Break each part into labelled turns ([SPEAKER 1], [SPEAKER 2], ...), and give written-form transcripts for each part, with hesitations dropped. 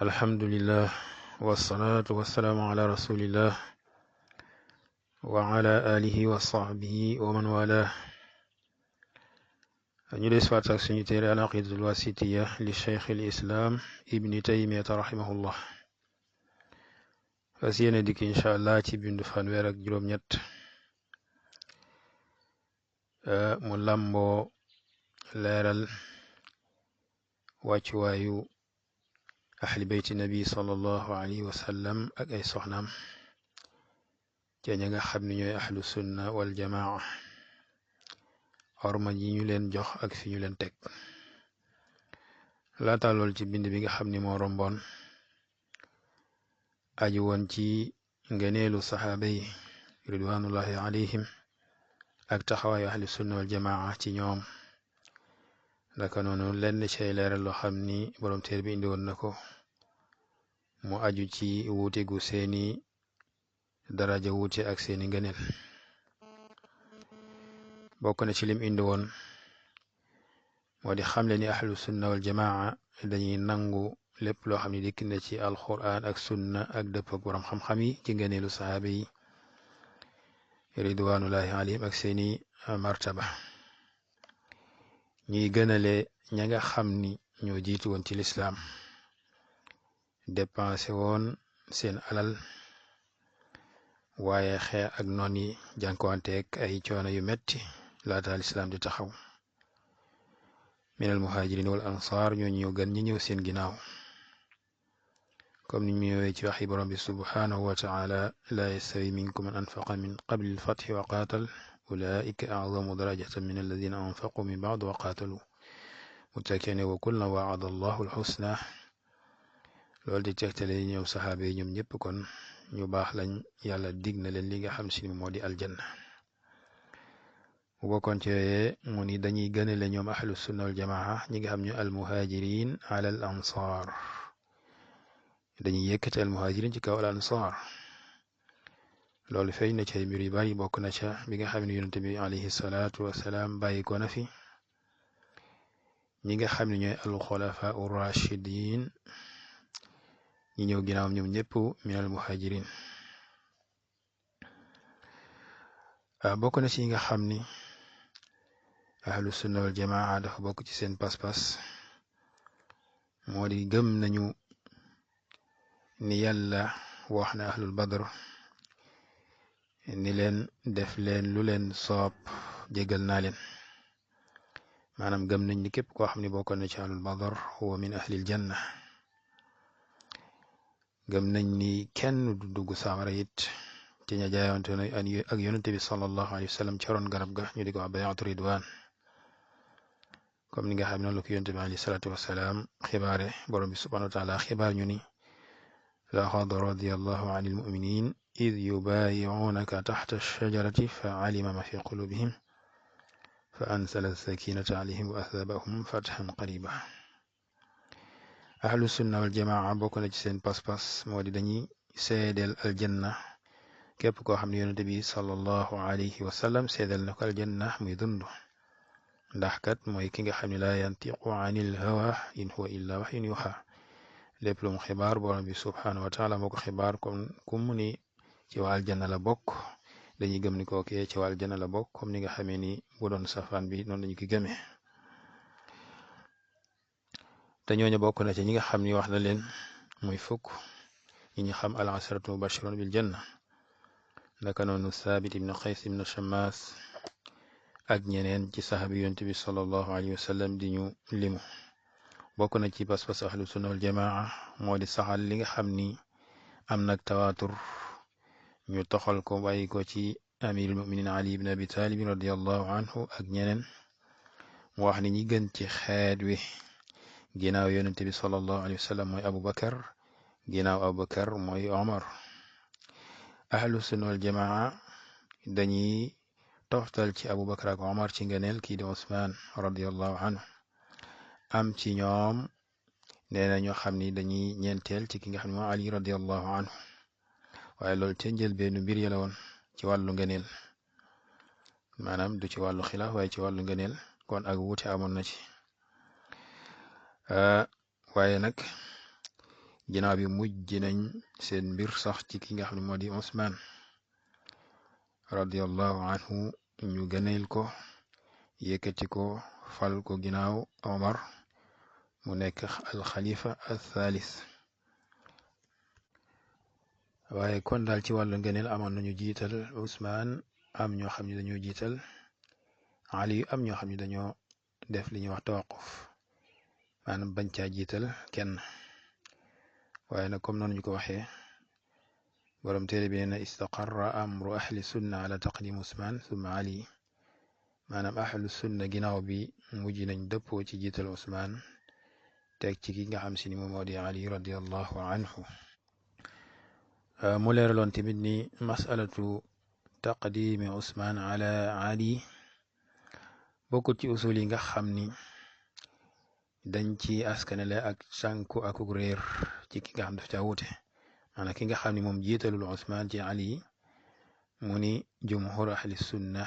[SPEAKER 1] alhamdulillah wasalaatu wasalaamu ala rasulillah wa ala alihi wa sahbihi wa man wala ñu des faat ak suñu téere al aqidatul wasitiya li cheikh al islam ibni taymiyata rahimahullah fas yéene dikk incha allah ci bindu fanweer ak juróom-ñett mu làmboo leeral wàccuwaayu ahli beyti nabi sallallahu alayhi wa sallam ak ay soxnaam ca ña nga xam ne ñooy ahlu sunna wal jamaa orma ji ñu leen jox ak fi ñu leen teg laata lool ci bind bi nga xam ni moo romboon aju woon ci ngeneelu saxaaba yi ridwanullahi alayhim ak taxawaayu ahlu sunna wal jamaa ci ñoom naka noonu lenn cay leeral loo xam ni borom téer bi indi woon na ko mu aju ci wuute gu seeni daraja wuute ak seeni ngëneel bokk na ci lim indi woon moo di xamle ni ahlu sunna wal jamaa dañuy nangu lépp loo xam ne dikk na ci alquran ak sunna ak dëpp ak borom xam-xam yi ci ngëneelu sahaaba yi ridwanullahi alayhim ak seeni martaba ñuy gënale ña nga xam ni ñoo jiitu woon ci lislaam dépensé woon seen alal waaye xeex ak noon yi jànkuwanteeg ay coono yu metti laata lislaam di taxaw min al muhajirin wal ansar ñoo ñëw gën ñi ñëw seen ginnaaw comme ni ñu ñëwee ci waxi borom bi subhanahu wa taala la yastawi minkum man anfaqa min qabli al fathi wa qaatal ulaika a'zamu darajatan min alladina anfaqu min ba'd wa qaatalu muttaki'ina wa kullan wa'ada allahu alxusna loolu di tegtale ñoom saxaaba yi ñoom ñëpp kon ñu baax lañ yàlla dig na leen li nga xam si moo di aljanna bu bokkoon ci yooyee mu ni dañuy gënale ñoom ahlu sunna wal jamaa ñi nga xam ñu almuhajirin ala al ansar dañuy yëkkate almuhajirin ci kaw al ansar loolu feeñ na ci ay mbir yu bari bokk na ca bi nga xam ne yonente bi alayhi salaatu wasalaam bàyyi ko na fi ñi nga xam ne ñooy alxulafa urrachidin ñi ñëw ginnaawam ñoom ñëpp min al muhajirin bokk na ci ñi nga xam ni ahlu sunna wal jamaa dafa bokk ci seen pas-pas moo di gëm nañu ni yàlla wax na ahlul badr ni leen def leen lu leen soob jégal naa leen maanaam gëm nañ ni képp koo xam ne bokkoon na ci ahlul badr huwa min ahlil janna gëm nañ ni kenn du dugg sawara it ci ña jaayante na ak yonente bi sallallahu alayhi wa sallam ci ron garab ga ñu di ko wax bay'atu ridwan comme ni nga xam ne noonu la ko yonente bi alayhi salaatu wasalaam xibaare borom bi subhanahu wa taala xibaar ñu ni laqad radiyallahu anil mu'minin id yubayi'unaka taxta ash-shajarati fa alima ma fi qulubihim fa anzala as-sakinata alayhim wa athabahum fathan qariba ahlu sunna wal jamaa bokk na ci seen pas-pas moo di dañuy seedeel aljanna képp koo xam ne yonente bi sallallahu alayhi wa sallam seedeel na ko aljanna muy dund ndax kat mooy ki nga xam ne laa yantiqu anil hawa in huwa illa wahyun yuha lépp lu mu xibaar borom bi subhanahu wa taala moo ko xibaar comme kum ni ci waa aljanna la bokk dañuy gëm ni kookee ci waa aljanna la bokk comme ni nga xamee ni bu doon safaan bi noonu lañu ko gëmee te ñooñu bokk na ci ñi nga xam ni wax na leen muy fukk ñi ñu xam al asharatu mubashirun bil janna naka noonu Saabit ibn Qays ibn Shammas ak ñeneen ci saxaabi yonent bi sallallahu alayhi wa sallam di ñu limu bokk na ci pas-pas ahlu sunna wal jamaa moo di saxal li nga xam ni am nag tawaatur ñu toxal ko bàyyi ko ci amirul muminin Ali ibn Abi Talib radiyallahu anhu ak ñeneen mu wax ni ñi gën ci xeet wi ginnaaw yonent bi sallallahu alayhi wa sallam mooy Abubakar ginnaaw Abubakar mooy Omar ahlu sunna wal jamaa dañuy toftal ci Abubakar ak Omar ci ngëneel kii di Usmaan radiyallahu anhu am ci ñoom nee na ñoo xam ni dañuy ñeenteel ci ki nga xam ne mooy Ali radiyallahu anhu waaye loolu ca njëlbeenu mbir ya la woon ci wàllu ngëneel maanaam du ci wàllu xilaaf waaye ci wàllu ngëneel kon ak wuute amoon na ci waaye nag ginnaaw bi mujj nañ seen mbir sax ci ki nga xam ne moo di Usmaan radiyallahu anhu ñu gëneel ko yëkkati ko fal ko ginnaaw Omar mu nekk al xalifa al thalis. waaye kon daal ci wàllu ngëneel amoon nañu jiital Usmaan, am ñoo xam ne dañoo jiital Ali, am ñoo xam ne dañoo def li ñuy wax tawaquf, maanaam bañ caa jiital kenn. waaye nag comme noonu ñu ko waxee, borom téere bi nee na istaqarra amru ahli sunna ala taqdim Usmaan summa Ali, maanaam ahlu sunna ginnaaw bi mujj nañ dëppoo ci jiital Usmaan teg ci ki nga xam si ni moom moo di Ali radiyallahu anhu. mu leeraloon tamit ni masalatu taqdimi Usmaan ala Ali bokkut ci usul yi nga xam ni dañ ci askanale ak sànku akuk réer ci ki nga xam daf caa wuute. maanaam ki nga xam ni moom jiitalul Usmaan ci Ali mu ni jumhur ahli sunna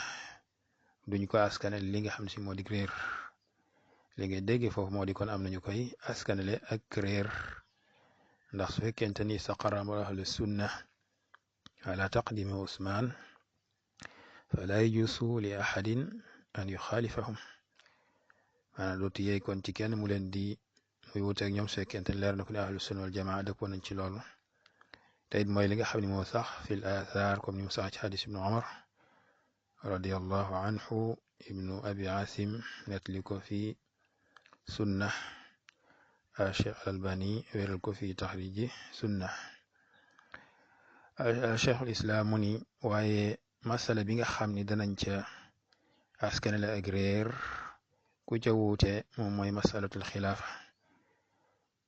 [SPEAKER 1] duñ ko askanale li nga xam si moo di réer. li ngay dégg foofu moo di kon am nañu koy askanale ak réer, ndax su fekkente ni istaqarra amru ahli sunna ala taqdimi Usmaan fala yajuuzu li ahadin an yuxaalifahum, maanaam dootu yeey kon ci kenn mu leen di muy wuteeg ñoom su fekkente leer na ko ne ahlu sunna wal jamaa dëppoo nañ ci loolu. te it mooy li nga xam ne moo sax fil athar comme ni mu sax ci xadis ibnu Umar radiyallahu anhu, ibnu abi asim nettali ko fi sunna, Cheikh al-Albani wéral ko fi taxriji sunna. Cheikhul Islam mu ni waaye masala bi nga xam ni danañ ca askanale ak réer ku ca wuute moom mooy masalatul xilaafa,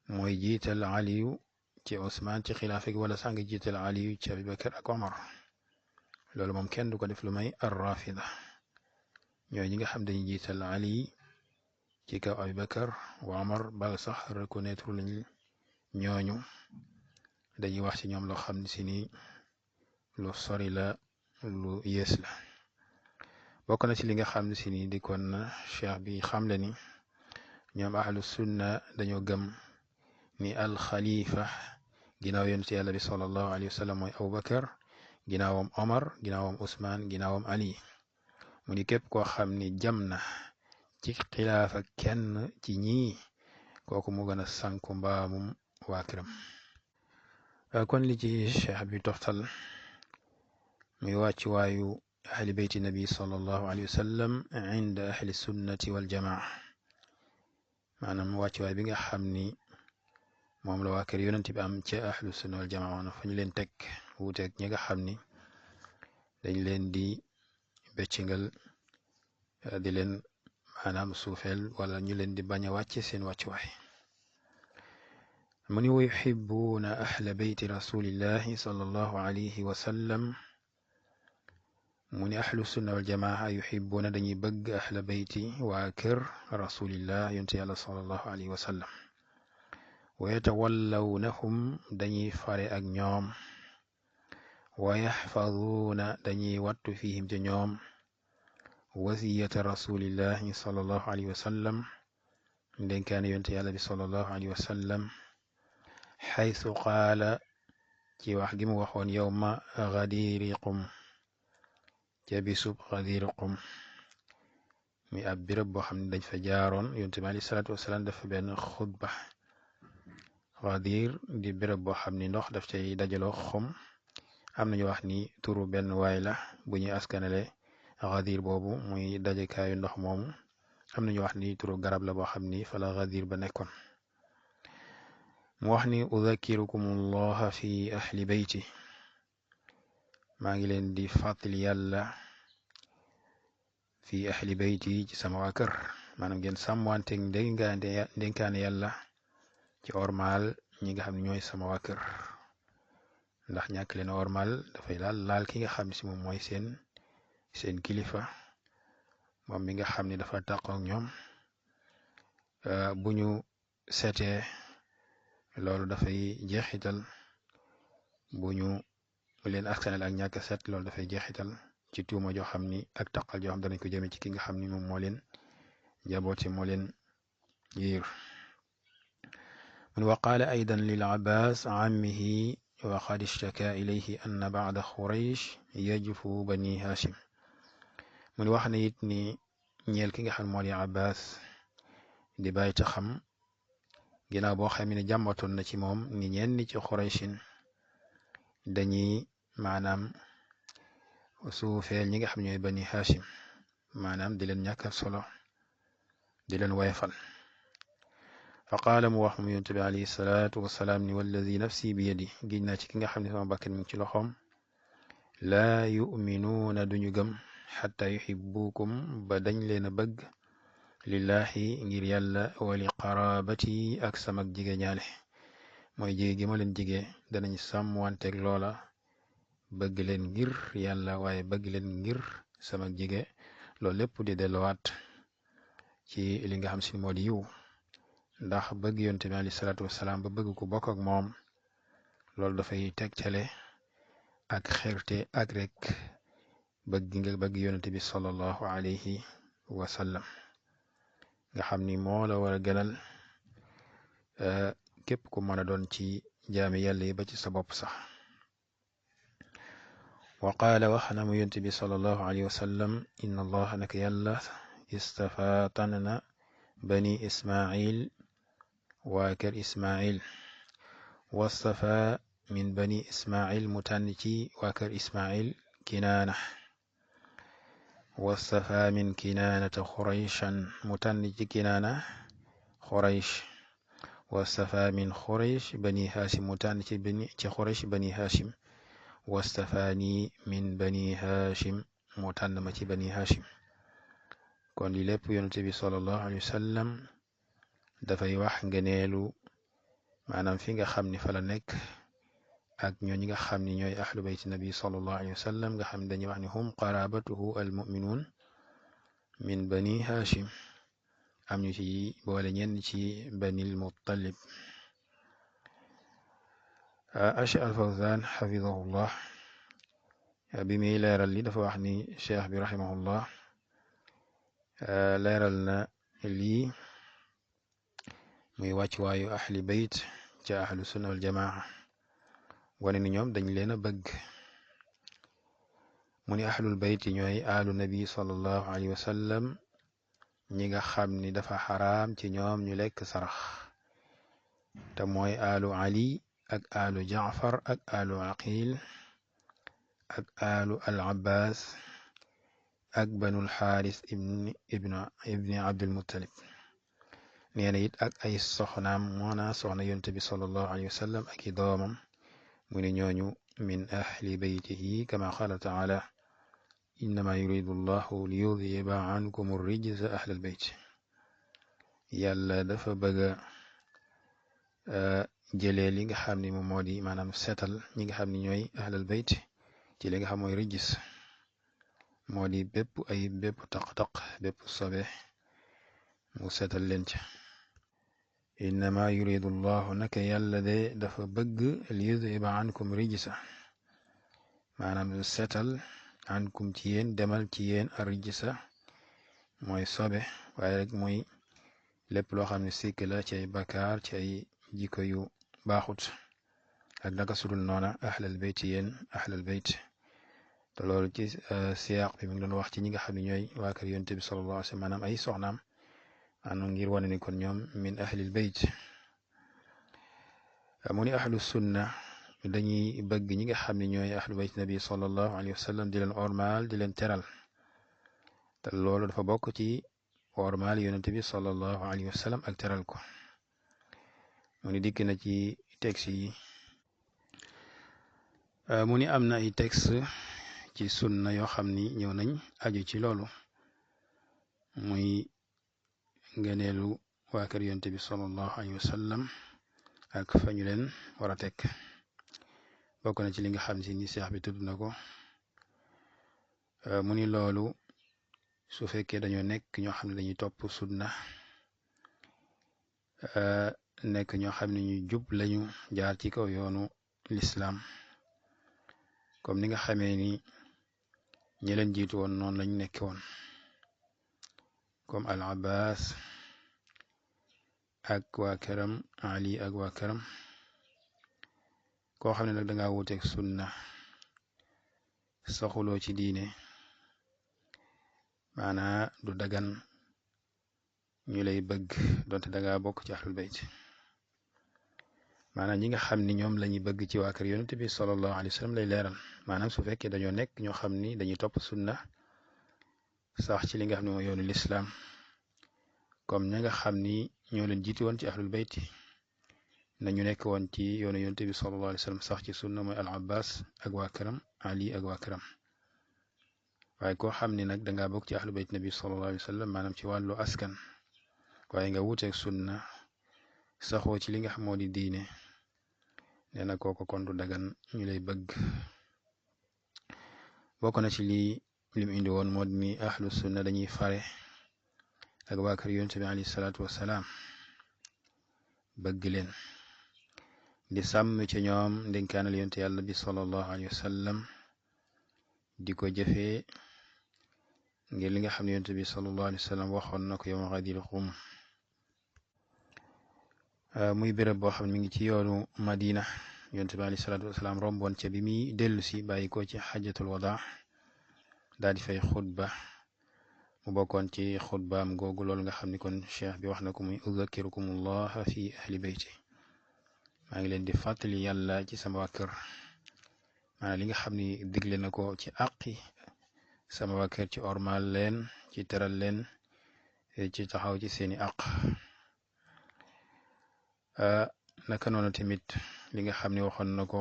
[SPEAKER 1] mooy jiital Aliyu ci Usmaan ci xilaafa gi wala sàngi jiital Aliyu ci Abubakar ak Omar. loolu moom kenn du ko def lu may ar-Rafida, ñooy ñi nga xam dañuy jiital Ali ci kaw Abubakar wa Omar, bal sax reconnaître lañ ñooñu, dañuy wax ci ñoom loo xam ne si ni lu sori la, lu yées la. bokk na ci li nga xam ne si ni di kon cheikh bi xamle ni ñoom ahlu sunna dañoo gëm ni al xalifa ginnaaw yonent yàlla bi sallallahu alayhi wa sallam mooy Abubakar, ginnaawam Omar, ginnaawam Usmaan, ginnaawam Ali. mu ni képp koo xam ni jam na ci xilaafa kenn ci ñii kooku mu gën a sànku mbaamum waa këram. kon li ci cheikh bi toftal muy wàcc waayu ahli beyti nabi sallallahu alayhi wa sallam inda ahli sunnati wal jamaa, maanaam wàcc waay bi nga xam ni moom la waa kër yonent bi am ca ahlu sunna wal jamaa, maanaam fa ñu leen teg wuuteeg ñi nga xam ni dañ leen di beccingal di leen maanaam suufeel wala ñu leen di bañ a wàcce seen wàccuwaay. mu ni wa yuhibbuuna ahla beyti rasulillahi sallallahu alayhi wa sallam, mu ni ahlu sunna wal jamaa yuhibbuuna dañuy bëgg ahla beyti waa kër rasulillah yonte yàlla sallallahu alayhi wa sallam, wa yatawallawnahum dañuy fare ak ñoom, wa yaxfaduuna dañuy wattu fihim ca ñoom wasiyata rasulillahi sallallahu alayhi wa sallam, ndenkaane yonte yàlla bi sallallahu alayhi wa sallam, xaysu qaala ci wax gi mu waxoon yowma gadiri qum, ca bisub gadiri qum, mi ab birëb boo xam ne dañ fa jaaroon yonte bi alayhi salaatu wasalaam dafa benn xutba. gadir di birëb boo xam ni ndox daf cay dajaloo xum, am nañu wax ni turu benn waay la bu ñuy askanale gadir boobu muy dajekaayu ndox moomu, am nañu wax ni turu garab la boo xam ni fa la gadir ba nekkoon. mu wax ni udhakirukum allaha fi ahli beyti, maa ngi leen di fàttali yàlla fi ahli beyti ci sama waa kër, maanaam ngeen sàmmanteeg ndénkaane yàlla ci ormal ñi nga xam ne ñooy sama waa kër, ndax ñàkk leen ormal dafay laal ki nga xam ne si moom mooy seen kilifa, moom mi nga xam ne dafa tàqoo ak ñoom. bu ñu seetee loolu dafay jeexital, bu ñu leen askanal ak ñàkk seet loolu dafay jeexital ci tuuma joo xam ni ak taqal joo xam danañ ko jëme ci ki nga xam ni moom moo leen jaboote moo leen yiir. من وقال أيضا للعباس عمه وقد اشتكى إليه أن بعد خريش يجفو بني هاشم من waxna it ni ñeel ki nga xam moo di Abbas di bàyyi ta xam ginnaaw boo xam ne jàmbatoon na ci moom ni ñenn ci Xurayshin dañuy maanaam suufeel ñi nga xam ñooy bani Hashim maanaam di leen ñàkkal solo di leen wayfal fa qaala mu wax mu yonent bi alayhi salaatu wasalaam ni walladi nafsi bi yadi giñ naa ci ki nga xam ne sama bakkan mi ngi ci loxoom laa yuminuuna duñu gëm xataa yuxibuukum ba dañ leen a bëgg lillahi ngir yàlla wali qarabati ak samak jige ñaale mooy jige gi ma leen jige danañ sàmmwanteeg loola bëgg leen ngir yàlla waaye bëgg leen ngir samak jige loolu lépp di delluwaat ci li nga xam si moo di yiw ndax bëgg yonte bi alayhi salaatu wasalaam ba bëgg ku bokk ak moom loolu dafay tegtale ak xerte ak rek bëgg nga bëgg yonente bi sallallahu alayhi wa sallam nga xam ni moo la war a gënal képp ku mën a doon ci jaami yàlla yi ba ci sa bopp sax wa qaala wax na mu yonente bi sallallahu alayhi wa sallam inna allaha naka yàlla istafa tànn na bani ismail waa kër ismail wastafa min bani ismail mu tànn ci waa kër ismail kinaana wastafa min kinaanata xurayshan mu tànn ci kinaana xuraysh wastafa min xuraysh bani hashim mu tànn ci xuraysh bani hashim wastafaani min bani hashim mu tànn ma ci bani hashim kon li lépp yonent bi sallallahu alayhi wa sallam dafay wax ngëneelu maanaam fi nga xam ni fa la nekk ak ñooñu nga xam ni ñooy ahlu bayti nabi sallallahu alayhi wa sallam nga xam ne dañuy wax ni hum qarabatuhu almuminuun min bani hashim am ñu ci boole ñenn ci banil muttalib Cheikh al-Fawzan xafidahullah bi muy leeral li dafa wax ni cheikh bi rahimahullah leeral na lii muy wàccuwaayu ahli bayt ca ahlu sunna wal jamaa wane ni ñoom dañ leen a bëgg mu ni ahlul bayt ñooy alu nabi sallallahu alayhi wa sallam ñi nga xam ni dafa xaraam ci ñoom ñu lekk sarax te mooy alu ali ak alu jaafar ak alu aqil ak alu al abbas ak banul xaaris ibni abdul muttalib nee na it ak ay soxnaam moona soxna yonte bi sallallahu alayhi wa sallam ak i doomam mu ne ñooñu min ahli baytihi kama qaala taala innama yuridu llahu liyudhiba ankum rijsa ahlal bayt yàlla dafa bëgg a jëlee li nga xam ni moom moo di maanaam seetal ñi nga xam ni ñooy ahlal bayt ci li nga xam mooy rijis moo di bépp ay bépp taq-taq bépp sobe mu seetal leen ca innama yuridu llahu naka yàlla de dafa bëgg liyudhiba ankum rijsa maanaam seetal ankum ci yéen demal ci yéen a rijsa mooy sobe waaye rek mooy lépp loo xam ne sikk la ci ay bakaar ci ay jikko yu baaxut ak naka sudul noona ahlal bayt yéen ahlal bayt te loolu ci siyaaq bi mi ngi doon wax ci ñi nga xam ne ñooy waa kër yonent bi sallallahu alayhi wa sallam maanaam ay soxnaam anu ngir wane ni kon ñoom min ahlil bayt mu ni ahlu sunna dañuy bëgg ñi nga xam ne ñooy ahlu bayt nabi sallallahu alayhi wa sallam di leen ormaal di leen teral te loolu dafa bokk ci ormaal yonent bi sallallahu alayhi wa sallam ak teral ko mu ni dikk na ci texte yi mu ni am na ay texte ci sunna yoo xam ni ñëw nañ aju ci loolu muy ngëneelu waa kër yonent bi sallallahu alayhi wa sallam ak fa ñu leen war a teg bokk na ci li nga xam si ni seex bi tudd na ko mu ni loolu su fekkee dañoo nekk ñoo xam ne dañuy topp sunna nekk ñoo xam ne ñu jub lañu jaar ci kaw yoonu lislaam comme ni nga xamee ni ñi leen jiitu woon noonu lañu nekk woon comme al abbas ak waa këram Ali ak waa këram koo xam ne nag danga wuuteeg sunna saxuloo ci diine maanaa du dagan ñu lay bëgg donte danga bokk ci ahlul bayt maanaam ñi nga xam ni ñoom lañuy bëgg ci waa kër yonent bi sallallahu alayhi wa sallam lay leeral maanaam su fekkee dañoo nekk ñoo xam ni dañuy topp sunna sax ci li nga xam ne mooy yoonu lislaam comme ña nga xam ni ñoo leen jiiti woon ci ahlul bayt nañu nekk woon ci yoonu yonent bi sallallahu alayhi wa sallam sax ci sunna mooy al abbas ak waa këram ali ak waa këram waaye koo xam ni nag dangaa bokk ci ahlul bayt nabi sallallahu alayhi wa sallam maanaam ci wàllu askan waaye nga wuuteeg sunna saxoo ci li nga xam moo di diine nee na kooko kon du dagan ñu lay bëgg bokk na ci lii lim indi woon moo di ni ahlu sunna dañuy fare ak waa kër yonent bi alayhi salaatu wassalaam bëgg leen di sàmm ci ñoom ndénkaanal yonent yàlla bi sallallahu alayhi wa sallam di ko jëfee ngir li nga xam ne yonent bi sallallahu alayhi wa sallam waxoon na ko yawma Ghadir Qum muy béréb boo xam ne mi ngi ci yoonu Madina yonent bi alayhi salaatu wasalaam romboon ca bi muy dellu si bàyyi ko ci xajatul wada daal di fay xutba mu bokkoon ci xutbaam googu loolu nga xam ni kon cheikh bi wax na ko muy uzakirukumullah fi ahli bayti maa ngi leen di fàttali yàlla ci sama waa kër maanaam li nga xam ni digle na ko ci àqi sama waa kër ci ormal leen ci teral leen ci taxaw ci seeni àq naka noonu tamit li nga xam ne waxoon na ko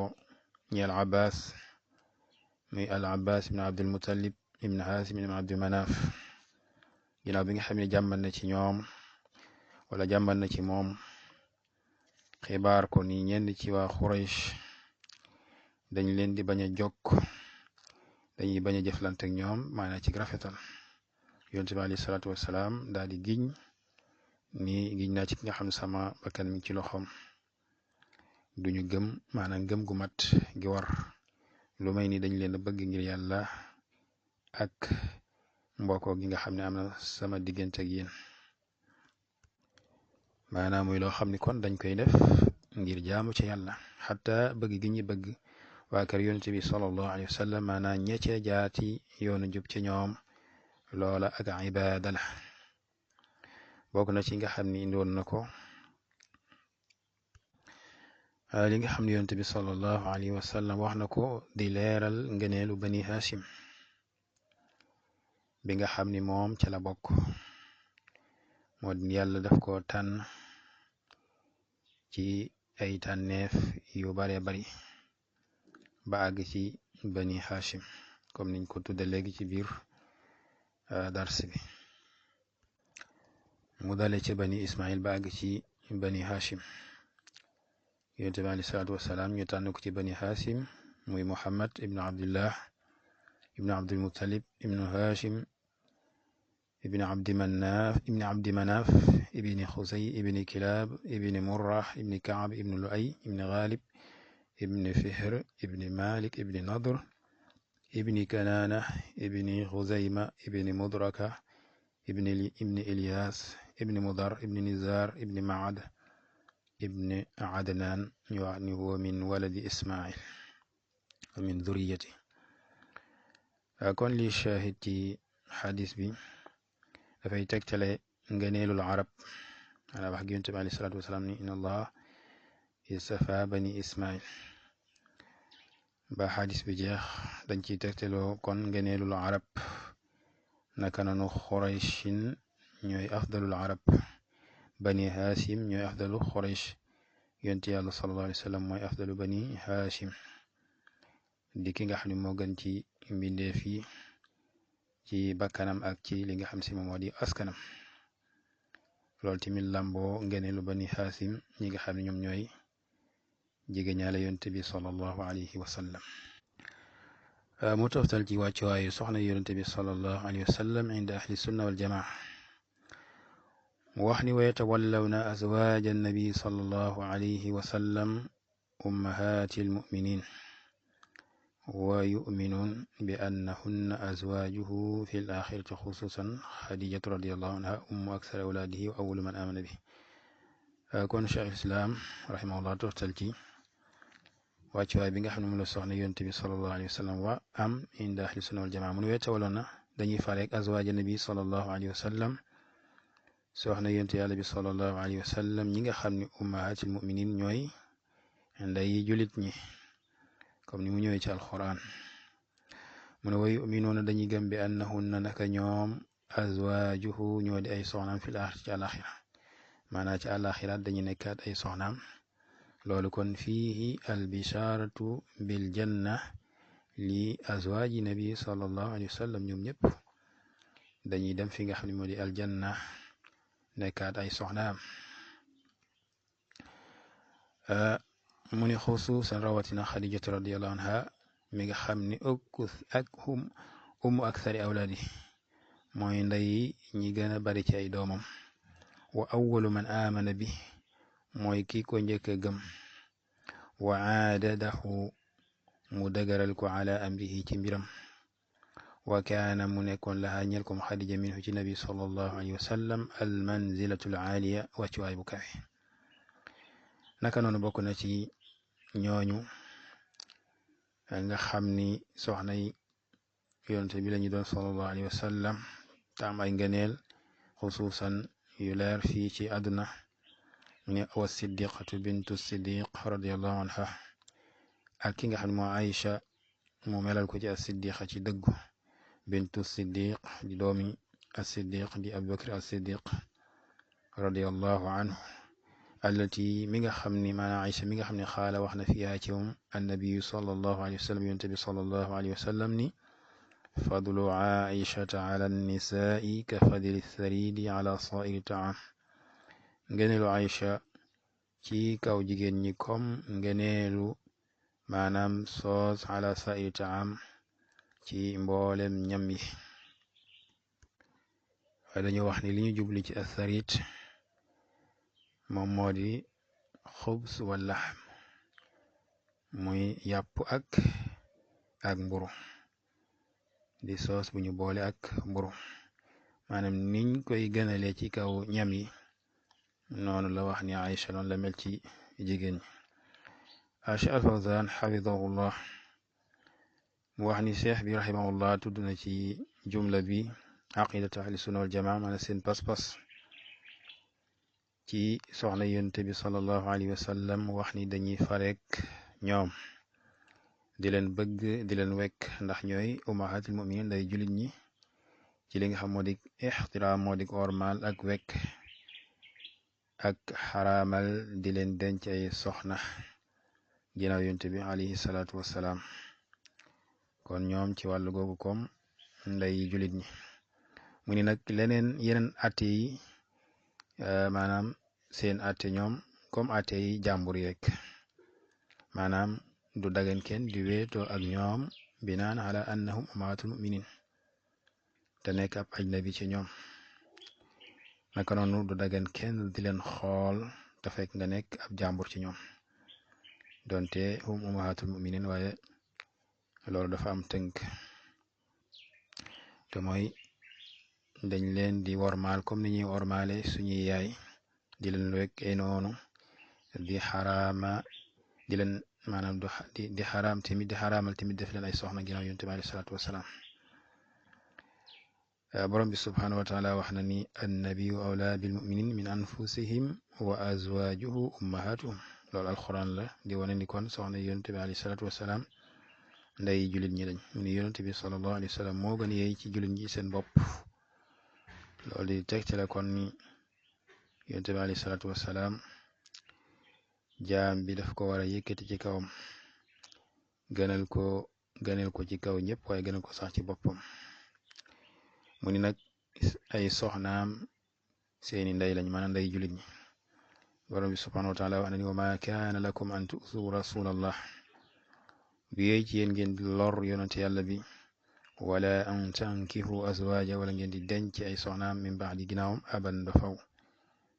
[SPEAKER 1] ñeel abbas muy al abbas ibn abdul muttalib ibn hasim ibn abdul manaf ginnaaw bi nga xam ne jàmban na ci ñoom wala jàmban na ci moom xibaar ko ni ñenn ci waa Quraysh dañ leen di bañ a jokk dañuy bañ a jëflante ak ñoom maanaam ci rafetal yonent bi alayhi salaatu wassalaam daal di giñ naa ci ki nga xam ne sama bakkan mi ci loxoom duñu gëm maanaam gëm gu mat gi war lu may ni dañ leen a bëgg ngir yàlla ak mbokkoo gi nga xam ne am na sama diggante ak yéen maanaam muy loo xam ni kon dañ koy def ngir jaamu ci yàlla xata bëgg gi ñi bëgg waa kër yonent bi sallallahu alayhi wa sallam maanaam ñecce jaati yoonu jub ci ñoom loola ak ibaada la bokk na ci nga xam ni indi woon na ko li nga xam ne yonent bi sallallahu alayhi wa sallam wax na ko di leeral ngëneelu bani hashim bi nga xam ni moom ca la bokk moo di yàlla daf ko tànn ci ay tànneef yu bare bari ba àgg ci bani hashim comme niñ ko tudde léegi ci biir dars bi mu dale ci bani ismail ba àgg ci bani hashim yonent bi alayhi salaatu wasalaam ñu tànn ko ci bani hashim muy muhammad ibnu abdullah ibnu abdul muttalib ibnu hashim ibni abdi manaf ibni xusay ibni kilab ibni murrah ibni kaab ibni luay ibni ghalib ibni fihr ibni malik ibni nadr ibni kanana ibni xuzayma ibni mudraka ibni ilyas ibni mudar ibni nizar ibni maad ibni adnan ñu wax ni huwa min waladi ismail wa min dhuriyati kon li shahid ci xadis bi dafay tegtale ngëneelul arab maanaam wax gi yonent bi alayhi salaatu wasalaam ni inna allah istafa bani ismail ba xadis bi jeex dañ ciy tegtaloo kon ngëneelul arab naka nanu xurayshin ñooy afdalul arab bani hashim ñooy afdalu xuraysh yonent yàlla sallallahu alayhi wa sallam mooy afdalu bani hashim di ki nga xam ne moo gën ci mbindeef yi ci bakkanam ak ci li nga xam si moom moo di askanam loolu tamit lamboo ngeneelu bani hashim ñi nga xam ne ñoom ñooy jigéen ñaale yonent bi sallallahu alayhi wa sallam mu toftal ci wàccuwaayu soxna yonent bi sallallahu alayhi wa sallam inda ahli sunna wal jamaa mu wax ni wa yatawallawna azwaaja annabi sallallahu alayhi wa sallam ummahaati almuminin wa yuminuun bi annahunna azwaajuhu fi l axirati xususan xadijatu radiallahu anha ummu aksar awlaadihi wa awalu man amana bi kon Cheikh Islam rahimahullah toftal ci wàccuwaay bi nga xam ne mu la soxna yonent bi sallallahu alayhi wa sallam wa am inda ahli sunna wal jamaa mu ne wettawaloon na dañuy fareek azwaaja nabi sallallahu alayhi wa sallam soxna yonent yàlla bi sallallahu alayhi wa sallam ñi nga xam ne ummahatil muminin ñooy nday julit ñi comme ni mu ñëwee ci alquran mu ne wa yuminuuna dañuy gëm bi annahunna naka ñoom azwaajuhu ñoo di ay soxnaam fil aaxira ci àlaxira maanaa ci àlaxira dañuy nekkaat ay soxnaam loolu kon fiihi albisharatu bil janna li azwaaji nabi sallallahu alayhi wa sallam ñoom ñëpp dañuy dem fi nga xam ne moo di aljanna nekkaat ay soxnaam mu ni xusuusan rawatina xadijatu radiallahu anha mi nga xam ni umu akthari awlaadi mooy ndey ñi gën a bari ci ay doomam wa awwalu man aamana bi mooy kii ko njëkk a gëm wa aadadahu mu dëgëral ko ala amrihi ci mbiram wa kaana mu nekkoon laha ñel ko xadija minhu ci nabi sallallahu alayhi wa sallam al manzilatu al aaliya wàccuwaay bu kawe naka noonu bokk na ci ñooñu nga xam ni soxna yi yonent bi lañu doon sallallahu alayhi wa sallam te am ay ngëneel xusuusan yu leer fii ci àdduna ni wa siddiqatu bintu siddiq radiallahu anha ak ki nga xam ne moo Aïcha mu melal ko ci as-siddiqa ci dëggu bintu siddiq di doomi as-siddiq di abubakar as-siddiq radiallahu anhu allati mi nga xam ni maanaam Aïcha mi nga xam ne xaala wax na fiyaa ci moom annabiyu sallallahu alayhi wa sallam yonent bi sallallahu alayhi wa sallam ni fadlu Aïchata ala nisaai ka fadli tharidi ala sairi taam ngeneelu Aïcha ci kaw jigéen ñi comme ngeneelu maanaam soos ala sairi taam ci mboolem ñam yi waaye dañu wax ni li ñu jubli ci atharit moom moo di xubs wala muy yàpp ak mburu di soos bu ñu boole ak mburu maanaam niñ koy gënale ci kaw ñam yi noonu la wax ni Aïcha noonu la mel ci jigéen ñi Cheikh Al-Fawzan xafidahullah mu wax ni cheikh bi rahimahullah tudd na ci jumla bi aqidatu ahli sunna wal jamaa maanaam seen pas-pas ci soxna yonent bi sallallahu alayhi wa sallam wax ni dañuy farek ñoom di leen bëgg di leen wekk ndax ñooy ummahatul muminin day julit ñi ci li nga xam moo di ixtiraam moo di ormal ak wekk ak xaraamal di leen denc ay soxna ginnaaw yonent bi alayhi salaatu wassalaam kon ñoom ci wàllu googu comme nday julit ñi mu ni nag yeneen atte yi maanaam seen atte ñoom comme atte yi jàmbur yi rek maanaam du dagan kenn di weetoo ak ñoom binaan ala annahum ummahatul muminin te nekk ab ajnabi ci ñoom naka noonu du dagan kenn di leen xool te fekk nga nekk ab jàmbur ci ñoom donte hum ummahatul muminin waaye loolu dafa am tënk te mooy dañ leen di wormaal comme ni ñuy wormaale suñuy yaay di leen wekk ay noonu di xaraama di leen maanaam di xaraam tamit di xaraamal tamit def leen ay soxna ginnaaw yonent bi alayhi salaatu wasalaam borom bi subhanahu wa taala wax na ni annabiyu awla bil muminin min anfusihim wa azwajuhu ummahatuhum loolu alquran la di wane ni kon soxna yonent bi alayhi salaatu wasalaam nday julit ñi lañ mu ni yonent bi sallallahu alayhi wa sallam moo gën yeey ci julit ñi seen bopp loolu di teg ci la kon ni yonent bi alayhi salaatu wasalaam jaam bi daf ko war a yëkkati ci kawam gënal ko ci kaw ñëpp waaye gënal ko sax ci boppam mu ni nag ay soxnaam seeni ndey lañ maanaam nday julit ñi borom bi subhanahu wa taala wax na ni wa ma kaana lakum an tu'zu rasulallah du yeey ci yéen ngeen di lor yonent yàlla bi wala an tankihu azwaja wala ngeen di denc ay soxnaam min ba'di ginnaawam aban ba faw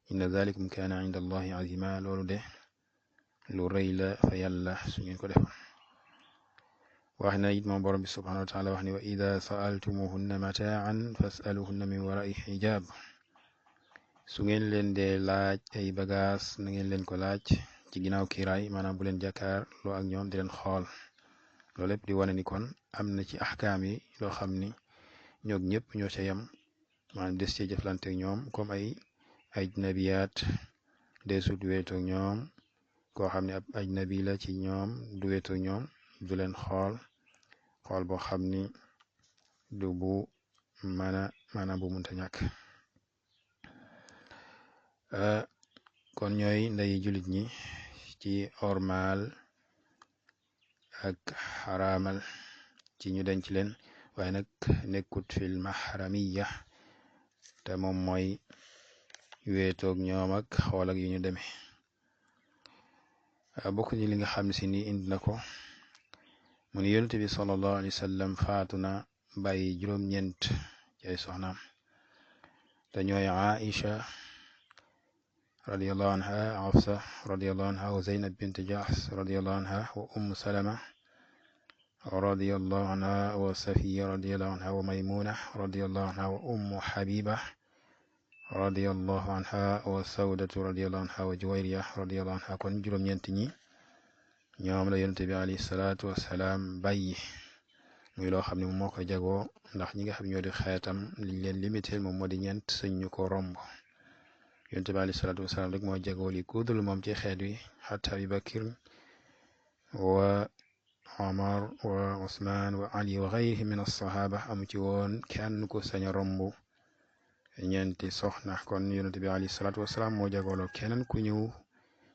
[SPEAKER 1] inna dhalikum kaana inda allahi azima loolu de lu rëy la fa yàlla su ngeen ko defoon wax na it moom borom bi subhanahu wa taala wax ni wa ida sa'altumuhunna mataan fas'aluhunna min wara'i hijab su ngeen leen dee laaj ay bagaas na ngeen leen ko laaj ci ginnaaw kiiraay maanaam bu leen jàkkaar loo ak ñoom di leen xool loolu lépp di wane ni kon am na ci axkaam yi loo xam ni ñoog ñëpp ñoo ca yem maanaam des ci jëflante ak ñoom comme ay ajnabiyaat desut weetoog ñoom koo xam ne ab ajnabi la ci ñoom du weetoog ñoom du leen xool boo xam ni du bu maanaam bu munta ñàkk kon ñooy nday jullit ñi ci ormal ak xaraamal ci ñu denc leen waaye nag nekkut fil mahramiya te moom mooy weetoog ñoom ak xool ak yu ñu demee bokk ni li nga xam si ni indi na ko mu ni yonent bi sallallahu alayhi wa sallam faatu na bàyyi juróom-ñeent ci ay soxnaam te ñooy Aisha radiyallahu anha Hafsa radiyallahu anha wa Zaynab bint Jahsh radiyallahu anha wa Salama radiyallahu anha wa Safiya radiyallahu anha wa Maymuna radiyallahu anha wa Habiba radiyallahu anha wa Sawdatu radiyallahu anha wa Juwayriya radiyallahu anha kon juróom-ñeent ñi ñoom la yonent bi alayhi salaatu wasalaam bàyyi muy loo xam ne moom moo ko jagoo ndax ñi nga xam ñoo di xeetam liñ leen limité moom moo di ñeent sëñ ñu ko romb yonent bi alayhi salaatu wasalaam rek moo jagoo li kudul moom ci xeet wi xatta Abi Bakr wa Omar wa Usmaan wa Ali wa gayrihi min as-sahaaba amu ci woon kenn ku sañ a romb ñeenti soxna kon yonent bi alayhi salaatu wasalaam moo jagooloo keneen ku ñëw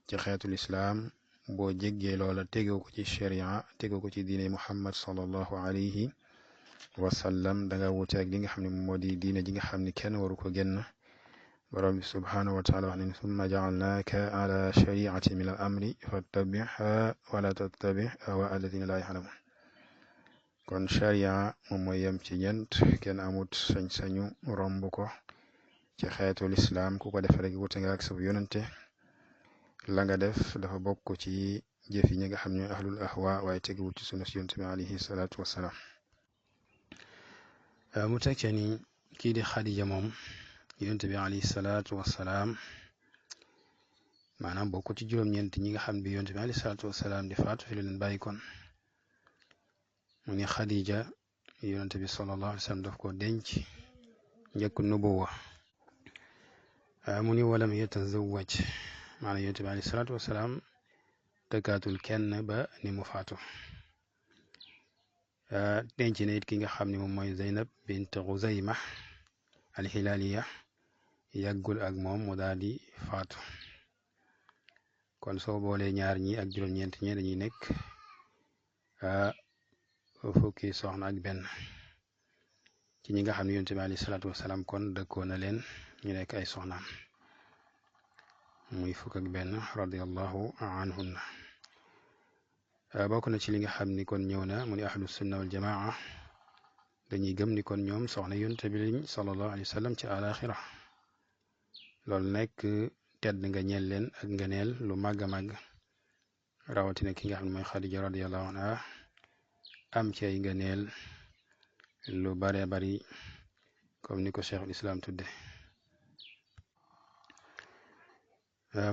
[SPEAKER 1] ci xeetul islaam boo jéggee loola tegoo ko ci sharia tegoo ko ci diine Muhammad sallallahu alayhi wa sallam da nga wuute ak li nga xam ne moo di diine ji nga xam ne kenn waru ko génn borom bi subhanahu wa taala wax ne summa ja'alnaaka ala shari'ati min al amri fattabi'ha wala tattabi' ahwa alladina la ya'lamun kon sharia moom mooy yem ci ñeent kenn amut sañ-sañu romb ko ci xeetul islaam ku ko def rek wuute nga ak sa yonente la nga def dafa bokk ci jëf yi ñi nga xam ne ahlul ahwa waaye teguwul ci sunna si yonent bi alayhi salaatu wassalaam mu teg ca ni kii di Xadija moom yonent bi alayhi salaatu wassalaam maanaam bokk ci juróom-ñeent ñi nga xam bi yonent bi alayhi salaatu wassalaam di faatu fi leen bàyyi kon mu ni Xadija yonent bi sallallahu alayhi wa sallam daf ko denc njëkk nubuwa mu ni walam yatazawwaj maanaam yonent bi alayhi salaatu wasalaam tëkkaatul kenn ba ni mu faatu denc na it ki nga xam ne moom mooy Zeynab bint Xuzayma alxilaaliya yàggul ak moom mu daal di faatu kon soo boolee ñaar ñi ak juróom-ñeent ñi dañuy nekk fukki soxna ak benn ci ñi nga xam ne yonent bi alayhi salaatu wasalaam kon dëkkoo na leen ñu nekk ay soxnaam muy fukk ak benn radiyallahu anhunna bokk na ci li nga xam ni kon ñëw na mu ni ahlu sunna wal jamaa dañuy gëm ni kon ñoom soxna yonent bi lañ sallallahu alayhi wa sallam ci alaxira loolu nekk tedd nga ñeel leen ak ngëneel lu màgg a màgg rawatina ki nga xam ne mooy Xadija radiyallahu anha am ci ay ngëneel lu bare bari comme ni ko cheikhul islam tudde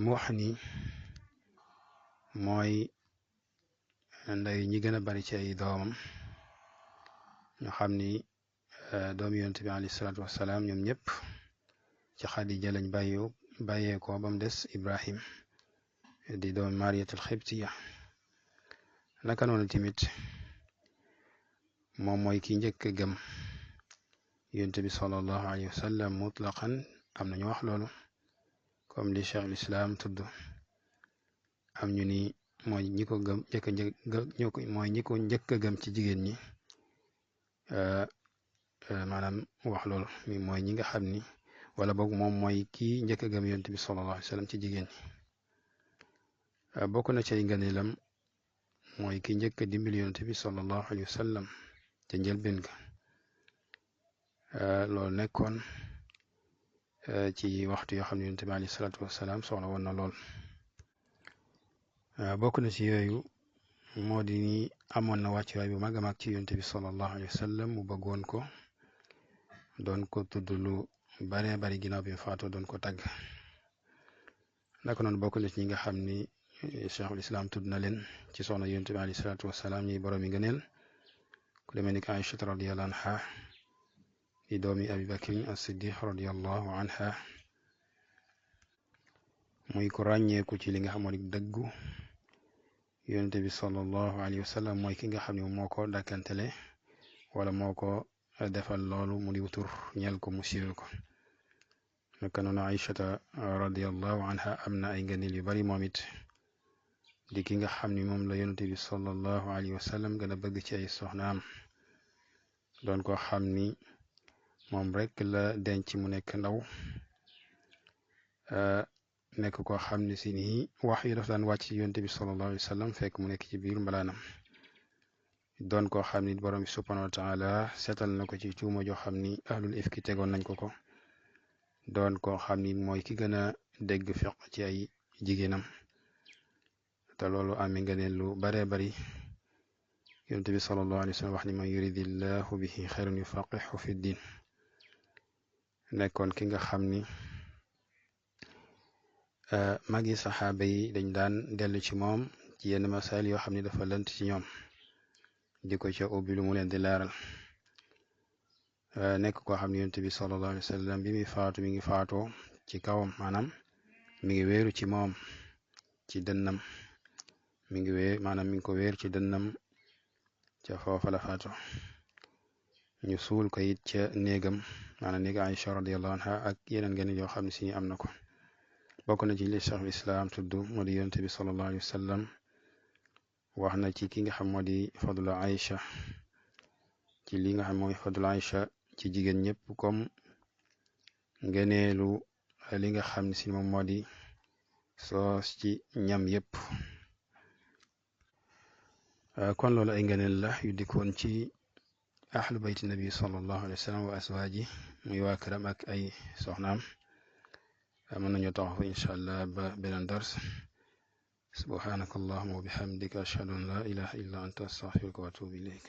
[SPEAKER 1] mu wax ni mooy nday ñi gën a bari ci ay doomam ñu xam ni doomu yonent bi alayhi salaatu wassalaam ñoom ñëpp ci Xadija lañ bàyyeekoo ba mu des Ibrahim di doomu Mariyatul Xibtiya naka noonu tamit moom mooy ki njëkk a gëm yonent bi sallallahu alayhi wa sallam mutlaqan am nañu wax loolu comme li cheikhul islam tudd am ñu ni mooy ñi ko gëm mooy ñi ko njëkk a gëm ci jigéen ñi maanaam wax loolu mi mooy ñi nga xam ni wala boog moom mooy kii njëkk a gëm yonent bi sallallahu alayhi wa sallam ci jigéen ñi bokk na ci ay ngëneelam mooy ki njëkk a dimbali yonent bi sallallahu alayhi wa sallam ca njëlbéen ga loolu nekkoon ci waxtu yoo xam ne yonent bi alayhi salaatu wasalaam soxla woon na lool bokk na ci yooyu moo di ni amoon na wàccuwaay bu mag a mag ci yonent bi sallallahu alayhi wa sallam mu bëggoon ko doon ko tudd lu bare bari ginnaaw bi mu faatoo doon ko tagg. naka noonu bokk na ci ñi nga xam ni cheikhul islam tudd na leen ci soxna yonent bi alayhi salaatu wasalaam ñuy borom yi ngëneel ku demee ni ki Aïcha radiyallahu anha di doomi Abi Bakrin as-Siddiq radiyallahu anha muy ko ràññeeku ci li nga xam moo di dëggu yonent bi sallallahu alayhi wa sallam mooy ki nga xam ne moo ko dàkkantele wala moo ko defal loolu mu di wutur ñeel ko mu siiwal ko. naka noonu Aïchata radiyallahu anha am na ay ngëneel yu bari moom it di ki nga xam ni moom la yonent bi sallallahu alayhi wa sallam gën a bëgg ci ay soxnaam doon ko xam ni moom rek la denc mu nekk ndaw nekk koo xam ne si nii wax yu daf daan wàcc ci yonent bi sallallahu alayhi wa sallam fekk mu nekk ci biir mbalaanam doon koo xam ni borom bi subhanahu wa taala seetal na ko ci tuuma joo xam ni ahlul ifki tegoon nañ ko doon koo xam ni mooy ki gën a dégg fiq ci ay jigéenam te loolu amee ngëneel lu baree bari yonent bi sallallahu alayhi wa sallam wax ni man yuridillahu bihi xayran yufaqihu fi din nekkoon ki nga xam ni magi saxaaba yi dañ daan dellu ci moom ci yenn masail yoo xam ni dafa lënt ci ñoom di ko ca ubbi lu mu leen di leeral nekk koo xam ne yonent bi sallallahu alayhi wa sallam bi muy faatu mi ngi faatoo ci kawam maanaam mi ngi wéeru ci moom ci dënnam mi ngi ko wéeru ci dënnam ca foofa la faatu ñu suul ko it ca néegam maanaam néeg Aïcha radiyallahu anha ak yeneen ngeen yoo xam ne si am na ko bokk na ci li cheikhul islam tudd moo di yonent bi sallallahu alayhi wa sallam wax na ci ki nga xam moo di fadlu Aïcha ci li nga xam mooy fadlu Aïcha ci jigéen ñëpp comme ngeneelu li nga xam ne si moom moo di soos ci ñam yëpp kon loolu ay ngeneel la yu dikkoon ci ahlu bayti nabi sallallahu alayhi wa sallam wa aswaaji muy waa këram ak ay soxnaam mën nañoo taxaw fa incha allah ba beneen dars subhanaka allahuma wa bihamdika ashhadu an la ilaha illa anta astaghfiruka wa atubu ilayk